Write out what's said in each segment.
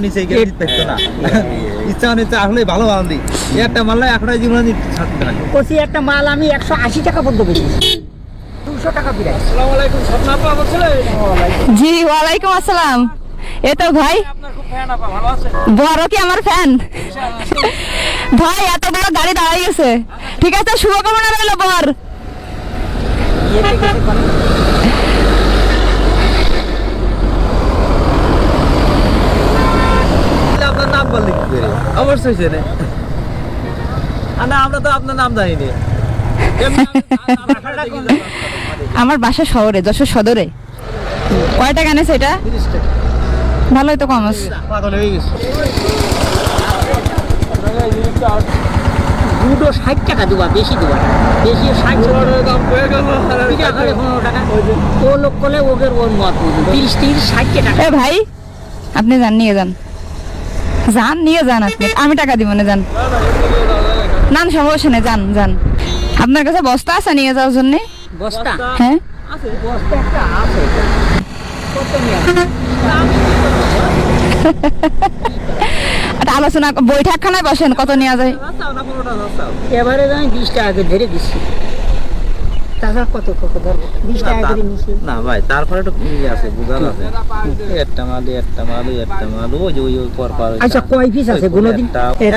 নিচে গিয়ে পেতো না ইচ্ছা অনিচ্ছা আসলে ভালো মাল দিই একটা মাল একটা জীবনে ছাড়তে না কচি একটা মাল আমি 180 টাকা পর্যন্ত বেচেছি 200 টাকা বিরাই। আসসালামু আলাইকুম স্বপ্ন আপা বলছিলেন? জি ওয়ালাইকুম আসসালাম। এই তো ভাই আপনার খুব ফ্যান আপা, ভালো আছেন? বড় কি আমার ফ্যান ভাই, এত বড় গাড়ি দাঁড়াই গেছে। ঠিক আছে, শুভকামনা রইল বর। আপনার নাম বললে কি করে? অবশ্যই চেনে না, আমরা তো আপনার নাম জানি না। আমার বাসা শহরে, যশোর সদরে। কয় টাকা নেছে এটা? ভালোই তো কম আছে। পাগল হয়ে গেছে। 260 টাকা দেবা, বেশি দেবা, বেশি 60 দাম হয়ে গেল। টাকা 15 টাকা। ও লোক করলে ওদের ওর মত 30 টাকা। এ ভাই, আপনি যান, নিয়ে যান, যান নিয়ে যান। আপনি, আমি টাকা দিব না, যান। না সমস্যা নেই, যান যান। আপনার কাছে বস্তা আছে নিয়ে যাওয়ার জন্য? বস্তা হ্যাঁ, আছে, বস্তা একটা আছে। কত নিয়ে? একটা আলোচনা বৈঠকখানায় বসেন, কত নেওয়া যায়। এবারে আমি 20 টাকা করে ধরে দিচ্ছি। টাকা কত কত ধরবো? 20 টাকা করে নিচ্ছি। না ভাই, তারপরে একটু ইয়ে আছে, বুঝাল আছে। একটা মাল ওই যে ওই পর পর। আচ্ছা, কয় পিস আছে গুলো দিন?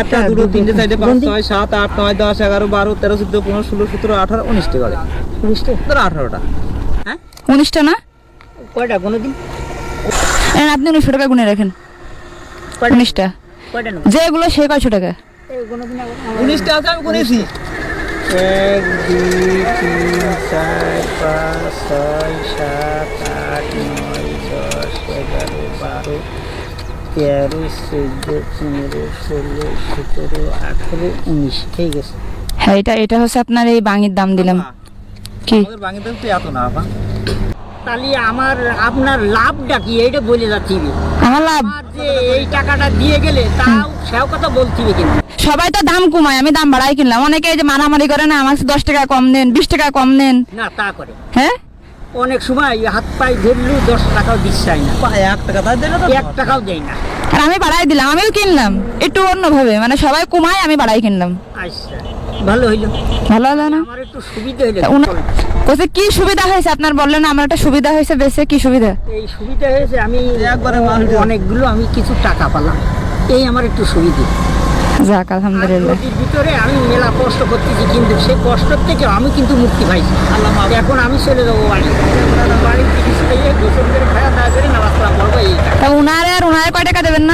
একটা, দুটো, তিনটে, চারটে, 5, 6, 7, 8, 9, 10, 11, 12, 13, 14, 15, 16, 17, 18, 19টা করে। 19টা? ধরো 18টা। হ্যাঁ, 19টা না? কয়টা গুলো দিন? আপনি 1900 টাকা গুনে রাখেন। 19টা কয়টা নেব? যেগুলো সে কয়শো টাকা? এই গুলো দিন। 19টা আছে, আমি গুনেছি। 1 2 3 4 5 6 7 8 9 10 11 12 13 14 15 16 17 18 19 ঠিক আছে। হ্যাঁ, এটা হচ্ছে আপনার এই বাঙির দাম দিলাম। কি আমাদের বাঙিতে তো এত না আপা। তাহলে আমার আপনার লাভটা কি এইটা বলে যাচ্ছি। আমার লাভ? আর যে এই টাকাটা দিয়ে গেলে তাও সেও কথা বলছিবে কিন্তু। সবাই তো দাম কমায়, আমি দাম বাড়াই কিনলাম। অনেকে এই যে মারামারি করে না, আমার 10 টাকা কম নেন, 20 টাকা কম নেন। না, তা করে হ্যাঁ, অনেক সময় হাত পায়ে ধরলেও 10 টাকাও দিচ্ছে না, 1 টাকা তার দিলে তো 1 টাকাও দেয় না। আর আমি বাড়াই দিলাম, আমিও কিনলাম একটু অন্যভাবে, মানে সবাই কমায়, আমি বাড়াই কিনলাম। আচ্ছা, ভালো হইলো, ভালো হলো না? আমার একটু সুবিধা হইলো। কোথায় কি সুবিধা হয়েছে আপনার বললেন? আমার একটা সুবিধা হয়েছে, বেশি কি সুবিধা? এই সুবিধা হয়েছে, আমি একবারে মাল অনেকগুলো আমি কিছু টাকা পেলাম, এই আমার একটু সুবিধা। যাক আলহামদুলিল্লাহ। নদীর ভিতরে আমি মেলা কষ্ট করতেছি, কিন্তু সেই কষ্ট থেকে আমি কিন্তু মুক্তি পাইছি। এখন আমি চলে যাবো বাড়ি, বাড়ির থেকে গোসল করে খাওয়া দাওয়া করে নামাজ পড়া করবো। এই তা উনারে কয় টাকা দেবেন না?